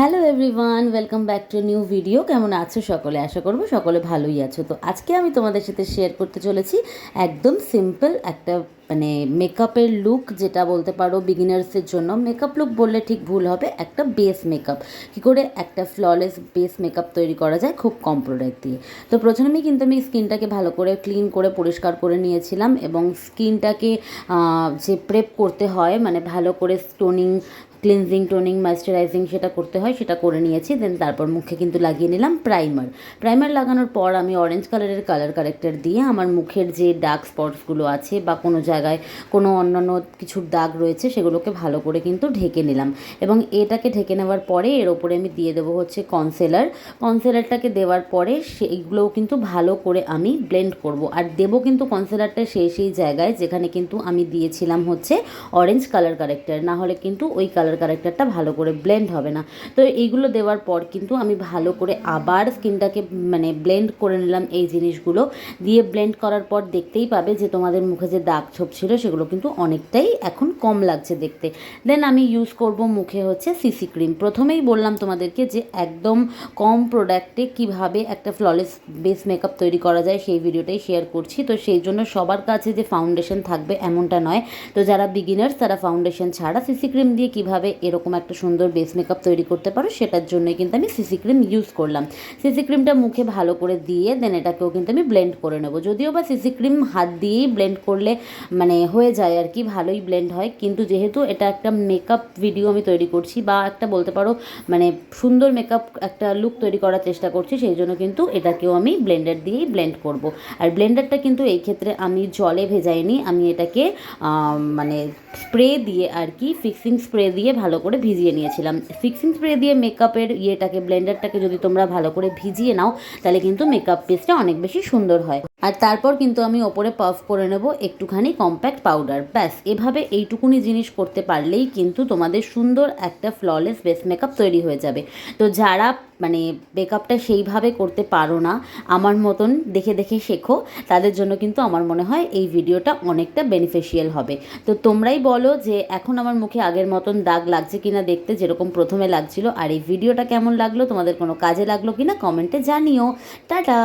Hello everyone, welcome back to new video. কেমন আছো সকলে? আশা করবো সকলে ভালোই আছো। তো আজকে আমি তোমাদের সাথে শেয়ার করতে চলেছি একদম সিম্পল একটা মেকআপের লুক, যেটা বলতে পারো বিগিনার্সের জন্য। মেকআপ লুক বললে ঠিক ভুল হবে, একটা বেস মেকআপ কী করে একটা ফ্ললেস বেস মেকআপ তৈরি করা যায় খুব কম প্রোডাক্ট দিয়ে। তো প্রথমেই কিন্তু আমি স্কিনটাকে ভালো করে ক্লিন করে পরিষ্কার করে নিয়েছিলাম এবং স্কিনটাকে যে প্রেপ করতে হয়, মানে ভালো করে টোনিং, ক্লিনজিং, টোনিং, ময়েশ্চারাইজিং সেটা করতে হয়, সেটা করে নিয়েছি। দেন তারপর মুখে কিন্তু লাগিয়ে নিলাম প্রাইমার লাগানোর পর আমি অরেঞ্জ কালারের কালার কারেক্টার দিয়ে আমার মুখের যে ডার্ক স্পটসগুলো আছে বা কোনো জায়গায় কোনো অন্যান্য কিছুর দাগ রয়েছে সেগুলোকে ভালো করে কিন্তু ঢেকে নিলাম। এবং এটাকে ঢেকে নেওয়ার পরে এর ওপরে আমি দিয়ে দেবো হচ্ছে কনসিলারটাকে দেওয়ার পরে সেইগুলোও কিন্তু ভালো করে আমি ব্লেন্ড করব। আর দেবো কিন্তু কনসিলারটা সেই জায়গায় যেখানে কিন্তু আমি দিয়েছিলাম হচ্ছে অরেঞ্জ কালার কারেক্টার, না হলে কিন্তু ওই কালার কারেক্টারটা ভালো করে ব্লেন্ড হবে না। তো এইগুলো দেওয়ার পর কিন্তু আমি ভালো করে আবার স্কিনটাকে ব্লেন্ড করে নিলাম। এই জিনিসগুলো দিয়ে ব্লেন্ড করার পর দেখতেই পাবে যে তোমাদের মুখে যে দাগ ছোপ ছিল সেগুলো কিন্তু অনেকটাই এখন কম লাগছে দেখতে। দেন আমি ইউজ করব মুখে হচ্ছে সিসি ক্রিম। প্রথমেই বললাম তোমাদেরকে যে একদম কম প্রোডাক্টে কিভাবে একটা ফ্ললেস বেস মেকআপ তৈরি করা যায় সেই ভিডিওটাই শেয়ার করছি। তো সেই জন্য সবার কাছে যে ফাউন্ডেশন থাকবে এমনটা নয়। তো যারা বিগিনার্স তারা ফাউন্ডেশন ছাড়া সিসি ক্রিম দিয়ে কীভাবে এরকম একটা সুন্দর বেস মেকআপ তৈরি করতে পারো সেটার জন্যই কিন্তু আমি সিসি ক্রিম ইউজ করলাম। সিসি ক্রিমটা মুখে ভালো করে দিয়ে দেন এটাকেও কিন্তু আমি ব্লেন্ড করে নেব। যদিও বা সিসি ক্রিম হাত দিয়েই ব্লেন্ড করলে হয়ে যায় আর কি, ভালোই ব্লেন্ড হয়। কিন্তু যেহেতু এটা একটা মেকআপ ভিডিও আমি তৈরি করছি বা একটা বলতে পারো সুন্দর মেকআপ একটা লুক তৈরি করার চেষ্টা করছি, সেই জন্য কিন্তু এটাকেও আমি ব্লেন্ডার দিয়েই ব্লেন্ড করব। আর ব্লেন্ডারটা কিন্তু এই ক্ষেত্রে আমি জলে ভেজাইনি, আমি এটাকে স্প্রে দিয়ে আর কি, ফিক্সিং স্প্রে দিয়ে ভালো করে ভিজিয়ে নিয়েছিলাম। ফিক্সিং স্প্রে দিয়ে মেকআপের ব্লেন্ডারটাকে যদি তোমরা ভালো করে ভিজিয়ে নাও তাহলে কিন্তু মেকআপ পিসটা অনেক বেশি সুন্দর হয়। আর তারপর কিন্তু আমি ওপরে পাফ করে নেব একটুখানি কম্প্যাক্ট পাউডার। ব্যাস, এভাবে এইটুকুনি জিনিস করতে পারলেই কিন্তু তোমাদের সুন্দর একটা ফ্ললেস বেস মেকআপ তৈরি হয়ে যাবে। তো যারা মেকআপটা সেইভাবে করতে পারো না, আমার মতন দেখে দেখে শেখো, তাদের জন্য কিন্তু আমার মনে হয় এই ভিডিওটা অনেকটা বেনিফিশিয়াল হবে। তো তোমরাই বলো যে এখন আমার মুখে আগের মতন দাগ লাগছে কিনা দেখতে, যেরকম প্রথমে লাগছিল। আর এই ভিডিওটা কেমন লাগলো, তোমাদের কোনো কাজে লাগলো কিনা কমেন্টে জানিও। টাটা।